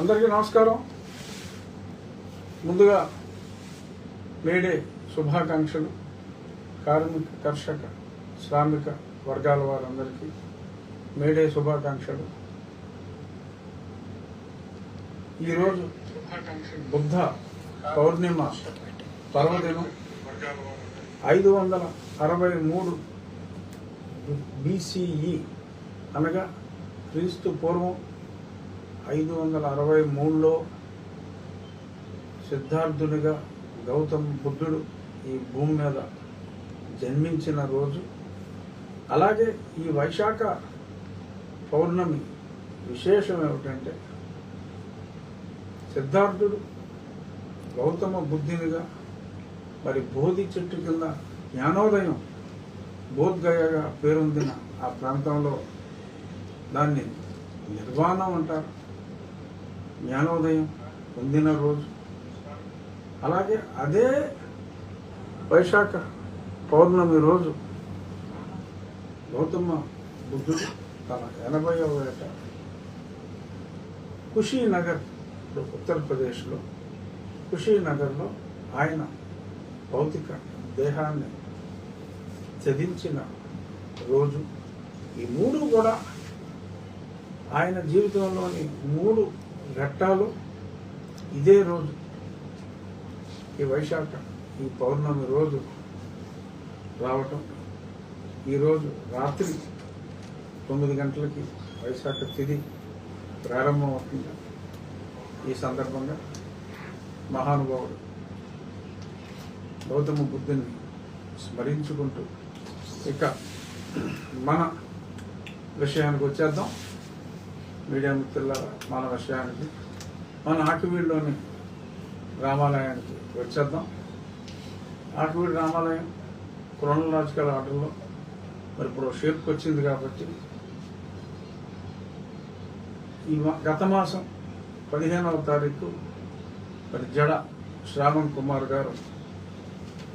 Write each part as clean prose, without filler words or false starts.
అందరికీ నమస్కారం. ముందుగా మేడే శుభాకాంక్షలు. కార్మిక, కర్షక, శ్రామిక వర్గాల వారందరికీ మేడే శుభాకాంక్షలు. ఈరోజు బుద్ధ పౌర్ణిమ పర్వదినం 563 BCE అనగా క్రీస్తు పూర్వం 563లో సిద్ధార్థునిగా గౌతమ బుద్ధుడు ఈ భూమి మీద జన్మించిన రోజు. అలాగే ఈ వైశాఖ పౌర్ణమి విశేషం ఏమిటంటే, సిద్ధార్థుడు గౌతమ బుద్ధునిగా మరి బోధి చెట్టు కింద జ్ఞానోదయం బోధ్గయగా పేరొందిన ఆ ప్రాంతంలో దాన్ని నిర్వాణం అంటారు. జ్ఞానోదయం పొందిన రోజు. అలాగే అదే వైశాఖ పౌర్ణమి రోజు గౌతమ బుద్ధుడు తన 80వ ఏట కుషీనగర్, ఉత్తరప్రదేశ్లో కుషీనగర్లో ఆయన భౌతిక దేహాన్ని త్యజించిన రోజు. ఈ మూడు కూడా ఆయన జీవితంలోని 3 ఘట్టాలు ఇదే రోజు, ఈ వైశాఖ ఈ పౌర్ణమి రోజు రావటం. ఈరోజు రాత్రి 9 గంటలకి వైశాఖ తిథి ప్రారంభమవుతుంది. ఈ సందర్భంగా మహానుభావుడు గౌతమ బుద్ధుని స్మరించుకుంటూ ఇక మన విషయానికి వచ్చేద్దాం. మీడియా మిత్రులారా, మన విషయానికి, మన ఆకివీడులోని రామాలయానికి వచ్చేద్దాం. ఆకివీడు రామాలయం క్రోనలాజికల్ ఆర్డర్లో మరి ఇప్పుడు షేప్కి వచ్చింది కాబట్టి ఈ గత మాసం 15వ తారీఖు మరి జడ శ్రావణ్ కుమార్ గారు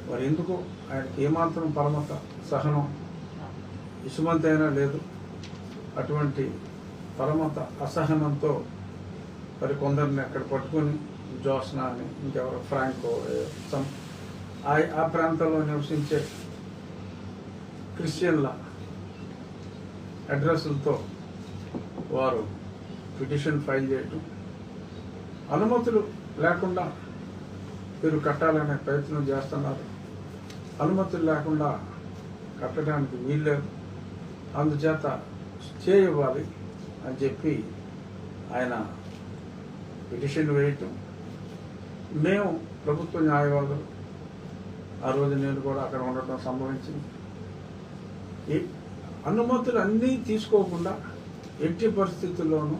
మరి ఎందుకో ఆయనకి ఏమాత్రం పరమత సహనం ఇసుమంతి అయినా లేదు. అటువంటి పరమత అసహనంతో మరి కొందరిని అక్కడ పట్టుకొని జోస్నా అని, ఇంకెవరో ఫ్రాంకో, ఆ ప్రాంతంలో నివసించే క్రిస్టియన్ల అడ్రస్లతో వారు పిటిషన్ ఫైల్ చేయటం, అనుమతులు లేకుండా మీరు కట్టాలనే ప్రయత్నం చేస్తున్నారు. అనుమతులు లేకుండా కట్టడానికి వీల్లేదు, అందుచేత స్టే ఇవ్వాలి అని చెప్పి ఆయన పిటిషన్ వేయటం. మేము ప్రభుత్వ న్యాయవాదులు ఆ రోజు నేను కూడా అక్కడ ఉండటం సంభవించింది. ఈ అనుమతులు అన్నీ తీసుకోకుండా ఎట్టి పరిస్థితుల్లోనూ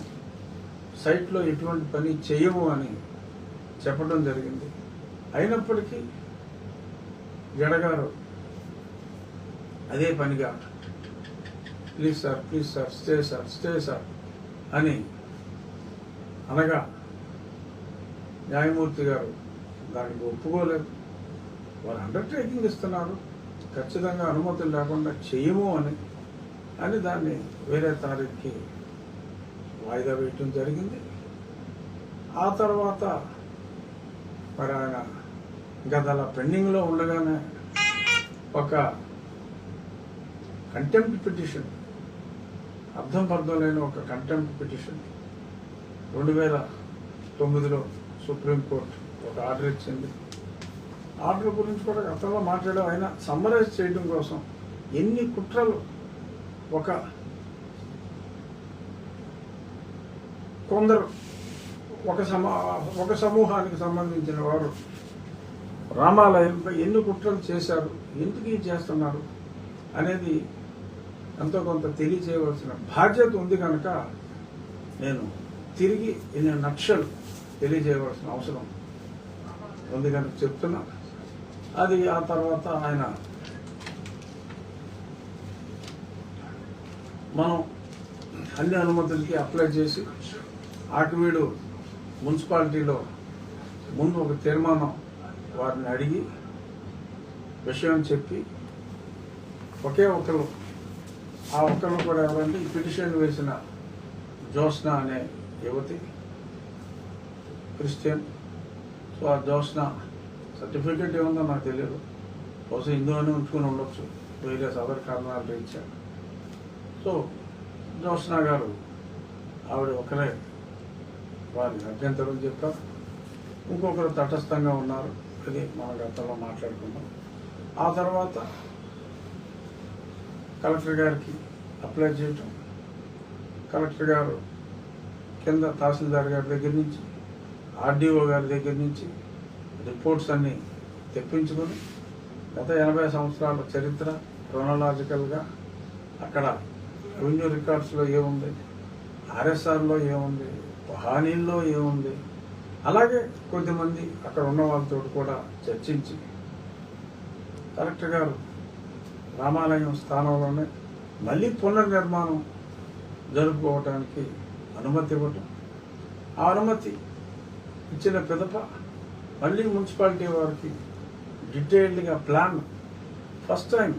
సైట్లో ఎటువంటి పని చేయము అని చెప్పడం జరిగింది. అయినప్పటికీ జడగారు అదే పనిగా please sir, please sir, stay sir, stay sir అని అనగా న్యాయమూర్తి గారు దానికి ఒప్పుకోలేదు. వారు అండర్టేకింగ్ ఇస్తున్నారు, ఖచ్చితంగా అనుమతులు లేకుండా చేయము అని దాన్ని వేరే తారీఖుకి వాయిదా వేయటం జరిగింది. ఆ తర్వాత మరి ఆయన గదల పెండింగ్లో ఉండగానే ఒక కంటెంప్ట్ పిటిషన్, అర్థం లేని ఒక కంటెంప్ట్ పిటిషన్ 2009లో సుప్రీంకోర్టు ఒక ఆర్డర్ ఇచ్చింది. ఆర్డర్ గురించి కూడా గతంలో మాట్లాడాం. ఆయన సమ్మరైజ్ చేయడం కోసం ఎన్ని కుట్రలు కొందరు ఒక సమూహానికి సంబంధించిన వారు రామాలయంపై ఎన్ని కుట్రలు చేశారు, ఎందుకు ఇది చేస్తున్నారు అనేది ఎంతో కొంత తెలియజేయవలసిన బాధ్యత ఉంది. కనుక నేను తిరిగి ఇన్ని నక్షలు తెలియజేయవలసిన అవసరం ఉంది కనుక చెప్తున్నా. అది ఆ తర్వాత మనం అన్ని అనుమతులకి అప్లై చేసి ఆకివీడు మున్సిపాలిటీలో ముందు ఒక తీర్మానం వారిని అడిగి విషయం చెప్పి ఒకే ఒకరు, ఆ ఒక్కరు కూడా ఎవరంటే ఈ పిటిషన్ వేసిన జోస్నా అనే యువతి, క్రిస్టియన్. సో ఆ జోష్న సర్టిఫికేట్ ఏముందో నాకు తెలియదు, బహుశా హిందూ అని ఉంచుకుని ఉండొచ్చు వేరే అదర్ కారణాలు రీత్యా. సో జోష్న గారు ఆవిడ ఒకరే వారి అభ్యంతరం చెప్పారు, ఇంకొకరు తటస్థంగా ఉన్నారు. అది మన గతంలో మాట్లాడుకుందాం. ఆ తర్వాత కలెక్టర్ గారికి అప్లై చేయటం, కలెక్టర్ గారు కింద తహసీల్దార్ గారి దగ్గర నుంచి ఆర్డీఓ గారి దగ్గర నుంచి రిపోర్ట్స్ అన్నీ తెప్పించుకొని గత 80 సంవత్సరాల చరిత్ర క్రోనలాజికల్గా అక్కడ రెవెన్యూ రికార్డ్స్లో ఏముంది, ఆర్ఎస్ఆర్లో ఏముంది, హానీల్లో ఏముంది, అలాగే కొద్దిమంది అక్కడ ఉన్న వాళ్ళతో కూడా చర్చించి కలెక్టర్ గారు రామాలయం స్థానంలోనే మళ్ళీ పునర్నిర్మాణం జరుపుకోవటానికి అనుమతి ఇవ్వటం. ఆ అనుమతి ఇచ్చిన పిదప మళ్ళీ మున్సిపాలిటీ వారికి డీటెయిల్డ్గా ప్లాన్, ఫస్ట్ టైం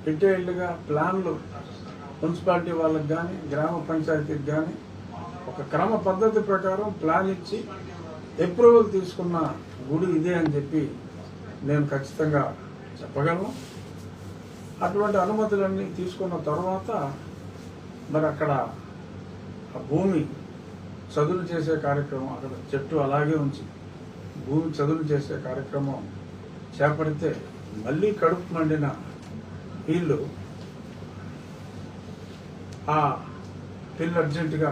డీటెయిల్డ్గా ప్లాన్లు మున్సిపాలిటీ వాళ్ళకి కానీ గ్రామ పంచాయతీకి కానీ ఒక క్రమ పద్ధతి ప్రకారం ప్లాన్ ఇచ్చి అప్రూవల్ తీసుకున్న గుడి ఇదే అని చెప్పి నేను ఖచ్చితంగా చెప్పగలను. అటువంటి అనుమతులన్నీ తీసుకున్న తర్వాత మరి అక్కడ ఆ భూమి చదును చేసే కార్యక్రమం, అక్కడ చెట్టు అలాగే ఉంచి భూమి చదును చేసే కార్యక్రమం చేపడితే మళ్ళీ కడుపు మండిన వీళ్ళు ఆ పిల్లు అర్జెంటుగా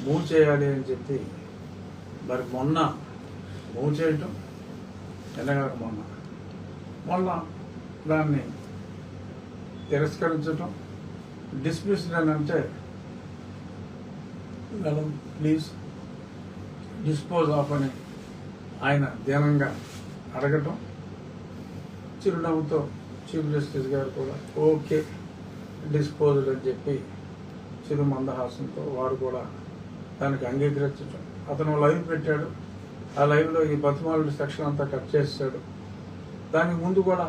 మూవ్ చేయాలి అని చెప్పి మరి మొన్న మూవ్ చేయటం, ఎలాగ మొన్న దాన్ని తిరస్కరించటం, డిస్మిస్డ్ అని అంటే మేడం ప్లీజ్ డిస్పోజ్ ఆఫ్ అని ఆయన ధ్యానంగా అడగటం, చిరునవ్వుతో చీఫ్ జస్టిస్ గారు కూడా ఓకే డిస్పోజ్డ్ అని చెప్పి చిరు మందహాసంతో వారు కూడా దానికి అంగీకరించడం. అతను లైవ్ పెట్టాడు, ఆ లైవ్లో ఈ బతిమాలుడి సెక్షన్ అంతా కట్ చేసాడు. దానికి ముందు కూడా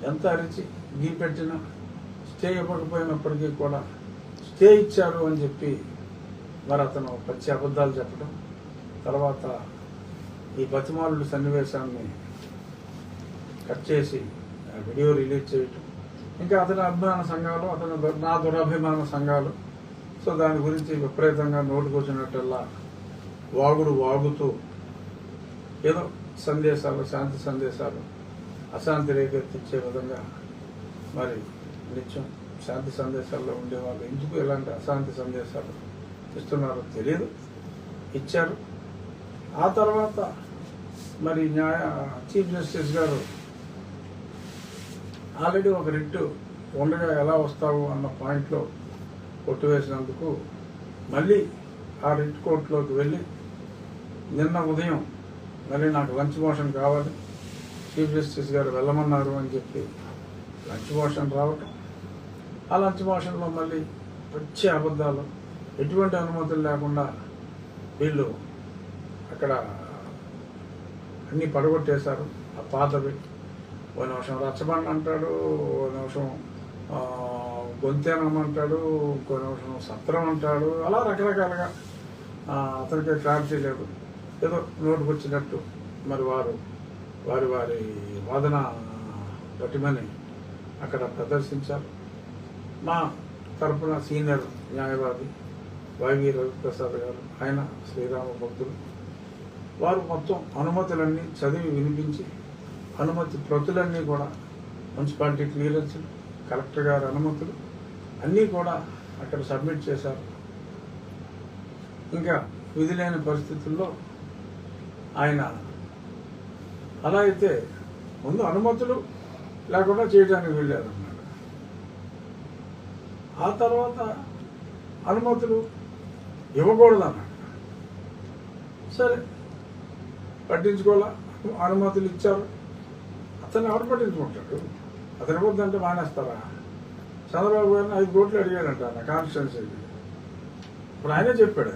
ఎంత అరిచి గీ పెట్టినా స్టే ఇవ్వకపోయినప్పటికీ కూడా స్టే ఇచ్చారు అని చెప్పి మరి అతను పచ్చి అబద్ధాలు చెప్పడం, తర్వాత ఈ బతిమాలుడి సన్నివేశాన్ని కట్ చేసి వీడియో రిలీజ్ చేయటం, ఇంకా అతని అభిమాన సంఘాలు, నా దురభిమాన సంఘాలు సో దాని గురించి విపరీతంగా నోటుకొచ్చినట్టల్లా వాగుతూ ఏదో సందేశాలు, శాంతి సందేశాలు అశాంతి రేకెత్తించే విధంగా మరి నిత్యం శాంతి సందేశాల్లో ఉండేవాళ్ళు ఎందుకు ఇలాంటి అశాంతి సందేశాలు ఇస్తున్నారో తెలియదు, ఇచ్చారు. ఆ తర్వాత మరి చీఫ్ జస్టిస్ గారు ఆల్రెడీ ఒక రిట్టు ఉండగా ఎలా వస్తావు అన్న పాయింట్లో కొట్టువేసినందుకు మళ్ళీ ఆ రిట్ కోర్టులోకి వెళ్ళి నిన్న ఉదయం మళ్ళీ నాకు లంచ్ మోషన్ కావాలి, చీఫ్ జస్టిస్ గారు వెళ్ళమన్నారు అని చెప్పి లంచ్ మోషన్ రావటం, ఆ లంచ్ మోషన్లో మళ్ళీ వచ్చే అబద్ధాలు, ఎటువంటి అనుమతులు లేకుండా వీళ్ళు అక్కడ అన్నీ పడగొట్టేశారు. ఆ పాతవి ఓ నిమిషం రచ్చబండ అంటాడు, ఓ నిమిషం గొంతేనం అంటాడు, ఇంకో నిమిషం సత్రం అంటాడు, అలా రకరకాలుగా అతనికి క్లారిటీ లేదు. ఏదో నోటుకు వచ్చినట్టు మరి వారి వాదన పటిమని అక్కడ ప్రదర్శించారు. మా తరపున సీనియర్ న్యాయవాది వైవి రవిప్రసాద్ గారు, ఆయన శ్రీరామ భక్తులు, వారు మొత్తం అనుమతులన్నీ చదివి వినిపించి అనుమతి ప్రతులన్నీ కూడా మున్సిపాలిటీ క్లియరెన్స్లు, కలెక్టర్ గారి అనుమతులు అన్నీ కూడా అక్కడ సబ్మిట్ చేశారు. ఇంకా విధి లేని పరిస్థితుల్లో ఆయన అలా అయితే ముందు అనుమతులు లేకుండా చేయడానికి వెళ్ళారన్నమాట. ఆ తర్వాత అనుమతులు ఇవ్వకూడదన్నాడు. సరే పట్టించుకోవాలా, అనుమతులు ఇచ్చారు, అతన్ని ఎవరు పట్టించుకుంటాడు? అతను ఇవ్వద్దంటే మానేస్తారా? చంద్రబాబు గారిని 5 కోట్లు అడిగాడంట నా కాన్స్టిట్యున్సీకి, ఇప్పుడు ఆయనే చెప్పాడు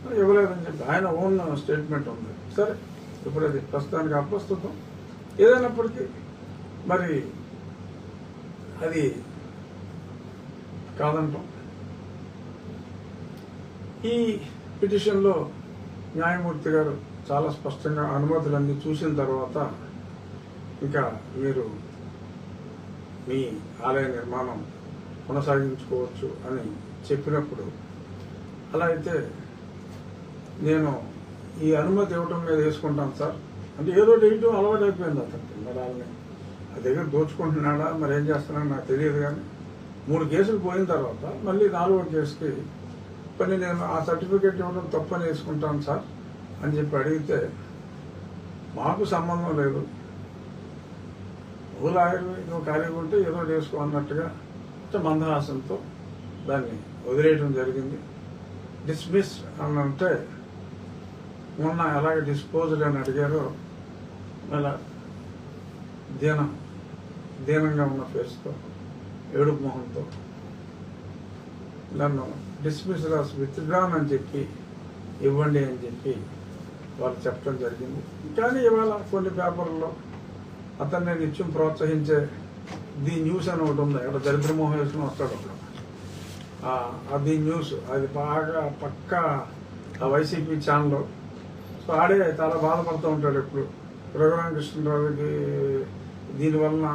అది ఇవ్వలేదని చెప్పి ఆయన ఓన్ స్టేట్మెంట్ ఉంది. సరే ఇప్పుడు అది ప్రస్తుతానికి అప్రస్తుతం, ఏదైనప్పటికీ మరి అది కాదంటాం. పిటిషన్లో న్యాయమూర్తి గారు చాలా స్పష్టంగా అనుమతులన్నీ చూసిన తర్వాత ఇంకా మీరు మీ ఆలయ నిర్మాణం కొనసాగించుకోవచ్చు అని చెప్పినప్పుడు, అలా అయితే నేను ఈ అనుమతి ఇవ్వటం మీద వేసుకుంటాను సార్ అంటే ఏదో వేయటం అలవాటు అయిపోయింది అతనికి. మరి వాళ్ళని ఆ దగ్గర దోచుకుంటున్నాడా మరి ఏం చేస్తున్నాడో నాకు తెలియదు. కానీ 3 కేసులు పోయిన తర్వాత మళ్ళీ 4వ కేసుకి పని నేను ఆ సర్టిఫికేట్ ఇవ్వడం తప్పని వేసుకుంటాను సార్ అని చెప్పి అడిగితే, మాకు సంబంధం లేదు, నువ్వు లాయర్వి, నువ్వు ఖాళీగా ఉంటే ఏదో చేసుకో అన్నట్టుగా మందహాసంతో దాన్ని వదిలేయడం జరిగింది. డిస్మిస్ అని అంటే మొన్న ఎలాగ డిస్పోజ్డ్ అని అడిగారో అలా దీనంగా ఉన్న ఫేస్తో ఏడుపు మొహంతో నన్ను డిస్మిస్ రాసి విత్డ్రాన్ అని చెప్పి ఇవ్వండి అని చెప్పి వాళ్ళు చెప్పడం జరిగింది. కానీ ఇవాళ కొన్ని పేపర్లో అతన్ని నిత్యం ప్రోత్సహించే ది న్యూస్ అని ఒకటి ఉంది, అక్కడ దరిద్రమోహన్ వేసుకుని వస్తాడు అక్కడ. ది న్యూస్ అది బాగా పక్కా వైసీపీ ఛానల్. సో ఆడే చాలా బాధపడుతూ ఉంటాడు ఎప్పుడు. రఘురామకృష్ణరావుకి దీనివలన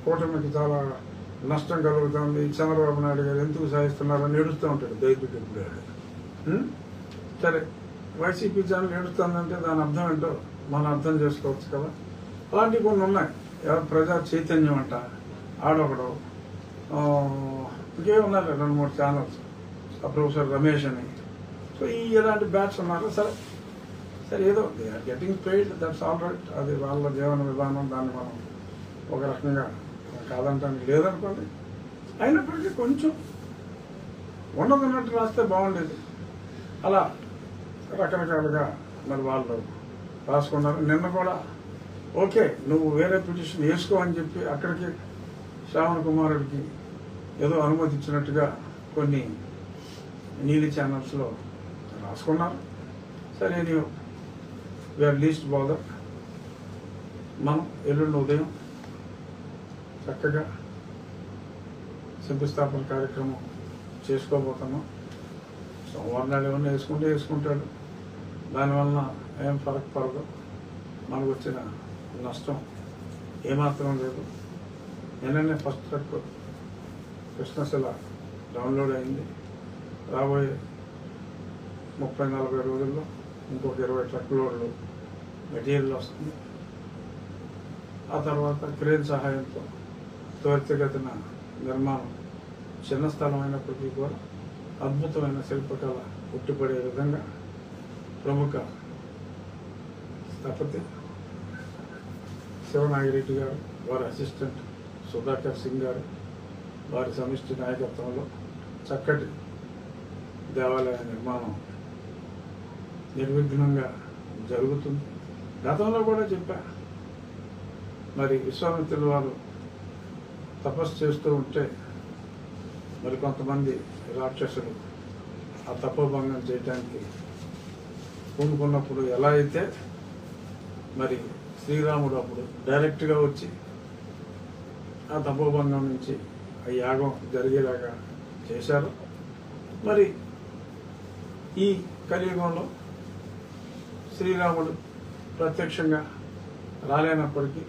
కూటమికి చాలా నష్టం కలుగుతుంది, చంద్రబాబు నాయుడు గారు ఎందుకు సాధిస్తున్నారని ఏడుస్తూ ఉంటాడు దైత్యుడు ఎప్పుడు. సరే, వైసీపీ ఛానల్ ఏడుస్తుందంటే దాని అర్థం ఏంటో మనం అర్థం చేసుకోవచ్చు కదా. అలాంటివి కొన్ని ఉన్నాయి. ప్రజా చైతన్యం అంట ఆడొకడు, ఇంకేమున్నారు 2-3 ఛానల్స్, ప్రొఫెసర్ రమేష్ అని. సో ఇలాంటి బ్యాట్స్ ఉన్నారు. సరే ఏదో they are getting paid, that's all right. అది వాళ్ళ జీవన విధానం, దాన్ని మనం ఒక రకంగా కాదంటానికి లేదనుకోండి. అయినప్పటికీ కొంచెం ఉన్నదన్నట్టు రాస్తే బాగుండేది. అలా రకరకాలుగా మరి వాళ్ళు రాసుకున్నారు. నిన్న కూడా ఓకే నువ్వు వేరే పిటిషన్ వేసుకో అని చెప్పి అక్కడికి శ్రావణ్ కుమారుడికి ఏదో అనుమతి ఇచ్చినట్టుగా కొన్ని నీలి ఛానల్స్లో రాసుకున్నారు. సరే, నీవు వీఆర్ లీస్ట్ బాదర్. మనం ఎల్లుండి ఉదయం చక్కగా శంకుస్థాపన కార్యక్రమం చేసుకోబోతున్నాం. సోమవారం నాడు ఏమన్నా వేసుకుంటాడు, దానివల్ల ఏం ఫరక్ పడదు. మనకు వచ్చిన నష్టం ఏమాత్రం లేదు. నిన్ననే ఫస్ట్ ట్రక్ కృష్ణశిల డౌన్లోడ్ అయింది. రాబోయే 30-40 రోజుల్లో ఇంకొక 20 ట్రక్ లోడ్లు మెటీరియల్ వస్తుంది. ఆ తర్వాత క్రేన్ సహాయంతో త్వరితగతిన నిర్మాణం, చిన్న స్థలం అయినప్పటికీ కూడా అద్భుతమైన శిల్పకళ ఉట్టిపడే విధంగా ప్రముఖ స్థపతి శివనాగిరెడ్డి గారు, వారి అసిస్టెంట్ సుధాకర్ సింగ్ గారు, వారి సమిష్టి నాయకత్వంలో చక్కటి దేవాలయ నిర్మాణం నిర్విఘ్నంగా జరుగుతుంది. గతంలో కూడా చెప్పా, మరి విశ్వామిత్రుల వారు తపస్సు చేస్తూ ఉంటే మరి కొంతమంది రాక్షసులు ఆ తపోభంగం చేయడానికి పూనుకున్నప్పుడు ఎలా అయితే మరి శ్రీరాముడు అప్పుడు డైరెక్ట్గా వచ్చి ఆ తపోభంగం నుంచి ఆ యాగం జరిగేలాగా చేశారు. మరి ఈ కలియుగంలో శ్రీరాముడు ప్రత్యక్షంగా రాలేనప్పటికీ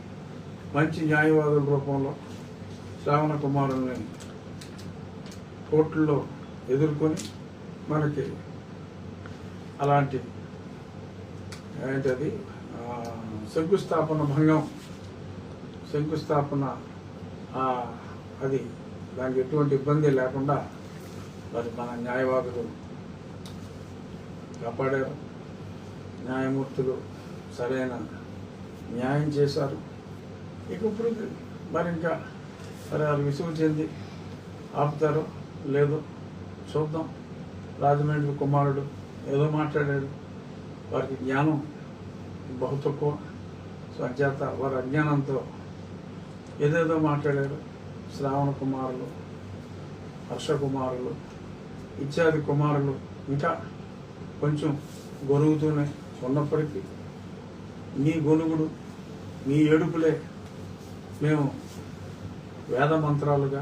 మంచి న్యాయవాదుల రూపంలో శ్రావణ కుమారుల్ని కోర్టుల్లో ఎదుర్కొని మనకి అలాంటి ఏంటది శంకుస్థాపన అది దానికి ఎటువంటి ఇబ్బంది లేకుండా మరి మన న్యాయవాదులు కాపాడారు. న్యాయమూర్తులు సరైన న్యాయం చేశారు. ఇక ఇప్పుడు మరి ఇంకా మరి వాళ్ళు విసుగు చెంది ఆపుతారో లేదో చూద్దాం. రాజమండ్రి కుమారుడు ఏదో మాట్లాడాడు, వారికి జ్ఞానం బహు తక్కువ. సో అజ్ఞాత వారి అజ్ఞానంతో ఏదేదో మాట్లాడారు. శ్రావణ కుమారులు, హర్ష కుమారులు ఇత్యాది కుమారులు ఇంకా కొంచెం గొనుగుతూనే ఉన్నప్పటికీ మీ గొనుగుడు, మీ ఏడుపులే మేము వేద మంత్రాలుగా,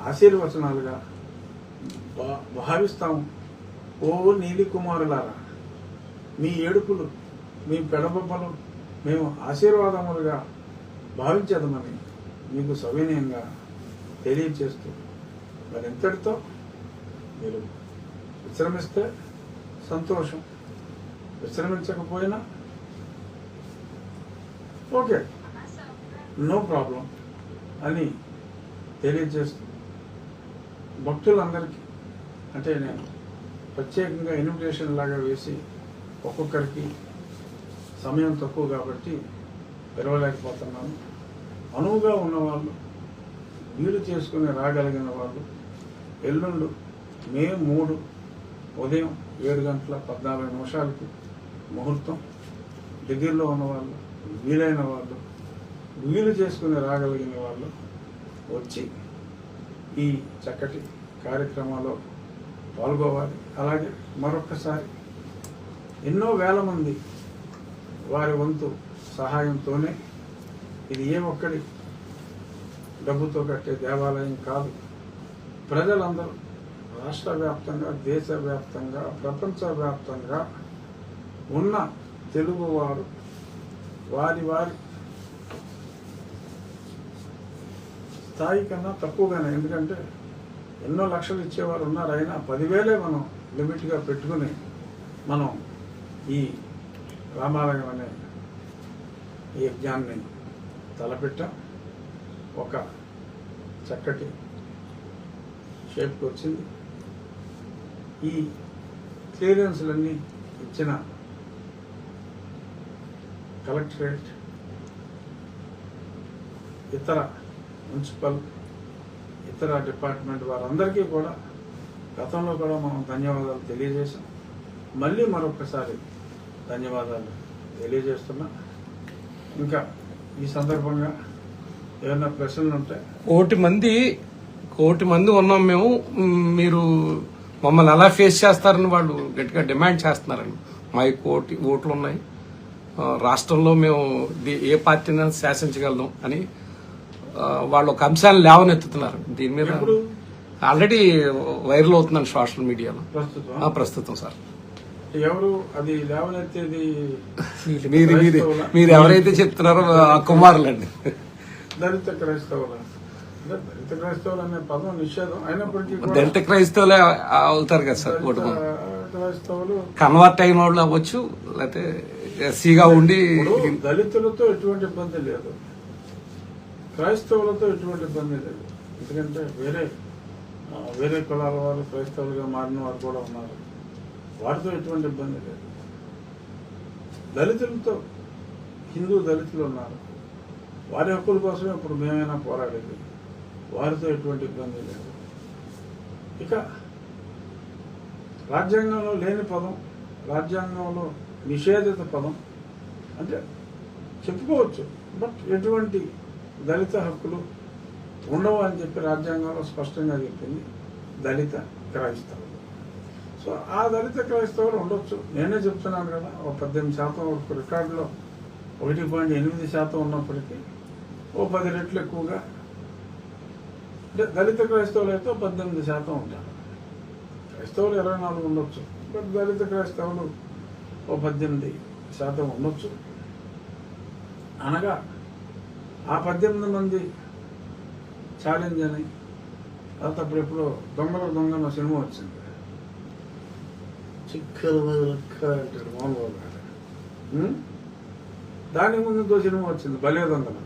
ఆశీర్వచనాలుగా భావిస్తాము ఓ నీలి కుమారులారా, మీ ఏడుపులు, మీ పెడబొబ్బలు మేము ఆశీర్వాదములుగా భావించదమని మీకు సవినయంగా తెలియచేస్తూ మరింతటితో మీరు విశ్రమిస్తే సంతోషం, విశ్రమించకపోయినా ఓకే, నో ప్రాబ్లం అని తెలియజేస్తూ భక్తులందరికీ అంటే నేను ప్రత్యేకంగా ఇన్విటేషన్ లాగా వేసి ఒక్కొక్కరికి సమయం తక్కువ కాబట్టి తెరవలేకపోతున్నాను. అనువుగా ఉన్నవాళ్ళు, వీలు చేసుకుని రాగలిగిన వాళ్ళు ఎల్లుండు మే 3 ఉదయం 7:14 ముహూర్తం. దగ్గరలో ఉన్నవాళ్ళు, వీలైన వాళ్ళు, వీలు చేసుకుని రాగలిగిన వాళ్ళు వచ్చి ఈ చక్కటి కార్యక్రమాల్లో పాల్గొవాలి. అలాగే మరొక్కసారి ఎన్నో వేల మంది వారి వంతు సహాయంతోనే, ఇది ఏ ఒక్కడి డబ్బుతో కట్టే దేవాలయం కాదు. ప్రజలందరూ రాష్ట్ర వ్యాప్తంగా, దేశవ్యాప్తంగా, ప్రపంచవ్యాప్తంగా ఉన్న తెలుగువారు వారి వారి స్థాయి కన్నా తక్కువగానే, ఎందుకంటే ఎన్నో లక్షలు ఇచ్చేవారు ఉన్నారు, అయినా 10,000 మనం లిమిట్గా పెట్టుకుని మనం ఈ రామాలయం అనే ఈ యజ్ఞాన్ని తలపెట్టాం. ఒక చక్కటి షేప్కి వచ్చింది. ఈ క్లియరెన్స్లన్నీ ఇచ్చిన కలెక్టరేట్, ఇతర మున్సిపల్, ఇతర డిపార్ట్మెంట్ వారందరికీ కూడా గతంలో కూడా మనం ధన్యవాదాలు తెలియజేశాం. మళ్ళీ మరొకసారి ధన్యవాదాలు తెలియజేస్తున్నా. ఇంకా ఈ సందర్భంగా ఏమైనా ప్రశ్నలు ఉంటాయి? 1 మంది ఉన్నాం మేము. మీరు మమ్మల్ని ఎలా ఫేస్ చేస్తారని వాళ్ళు గట్టిగా డిమాండ్ చేస్తున్నారండి. మా 1 ఓట్లు ఉన్నాయి. రాష్ట్రంలో మేము ఏ పార్టీని శాసించగలం అని వాళ్ళు ఒక అంశాన్ని లేవనెత్తుతున్నారు. దీని మీద ఆల్రెడీ వైరల్ అవుతుందండి సోషల్ మీడియాలో ప్రస్తుతం సార్. ఎవరు అది లేవనెత్తేది? మీరు ఎవరైతే చెప్తున్నారో ఆ కుమారులండి. దళిత క్రైస్తవుల, దళిత క్రైస్తవులు అనే పదం నిషేధం అయినప్పటికీ దళిత క్రైస్తవులే అవుతారు కదా సార్. క్రైస్తవులు కన్వర్ట్ అయిన వాళ్ళు అవ్వచ్చు, లేకపోతే ఎస్సీగా ఉండి. దళితులతో ఎటువంటి ఇబ్బంది లేదు, క్రైస్తవులతో ఎటువంటి ఇబ్బంది లేదు. ఎందుకంటే వేరే కులాల వారు క్రైస్తవులుగా మారిన వారు కూడా ఉన్నారు, వారితో ఎటువంటి ఇబ్బంది లేదు. దళితులతో, హిందూ దళితులు ఉన్నారు, వారి హక్కుల కోసమే ఇప్పుడు మేమైనా పోరాడేది, వారితో ఎటువంటి ఇబ్బంది లేదు. ఇక రాజ్యాంగంలో లేని పదం, రాజ్యాంగంలో నిషేధిత పదం అంటే చెప్పుకోవచ్చు, బట్ ఎటువంటి దళిత హక్కులు ఉండవు అని చెప్పి రాజ్యాంగంలో స్పష్టంగా చెప్పింది దళిత క్రైస్తవులు. సో ఆ దళిత క్రైస్తవులు ఉండొచ్చు. నేనే చెప్తున్నాను కదా, ఒక 18% రికార్డులో 1.8% ఉన్నప్పటికీ 10 రెట్లు ఎక్కువగా అంటే దళిత క్రైస్తవులు అయితే 18% ఉంటారు. క్రైస్తవులు 24 ఉండొచ్చు, బట్ దళిత క్రైస్తవులు 18% ఉండొచ్చు. అనగా ఆ 18 మంది ఛాలెంజ్ అని తర్వాత అప్పుడు ఎప్పుడో దొంగల సినిమా వచ్చింది, చిక్కలు అంటాడు మోహన్ బాబు గారు. దానికి ముందు సినిమా వచ్చింది భలే దొంగలు,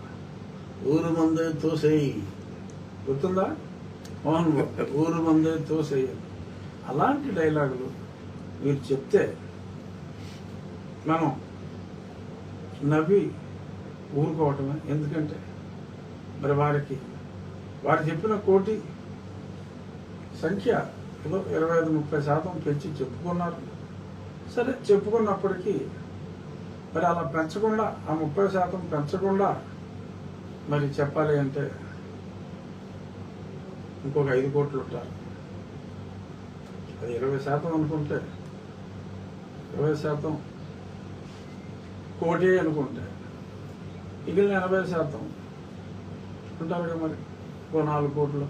ఊరు మందే తోసేయి, గుర్తుందా? మోహన్ బాబు ఊరు మందే తోసేయి. అలాంటి డైలాగులు మీరు చెప్తే మనం నవ్వి ఊరుకోవటమే. ఎందుకంటే మరి వారు చెప్పిన కోటి సంఖ్య ఏదో 25-30% పెంచి చెప్పుకున్నారు. సరే, చెప్పుకున్నప్పటికీ మరి అలా పెంచకుండా, ఆ 30% పెంచకుండా మరి చెప్పాలి అంటే ఇంకొక 5 కోట్లు ఉంటారు. అది 20% అనుకుంటే 20% కోటి అనుకుంటే మిగిలిన 80% ఉంటారు కదా. మరి 4 కోట్లు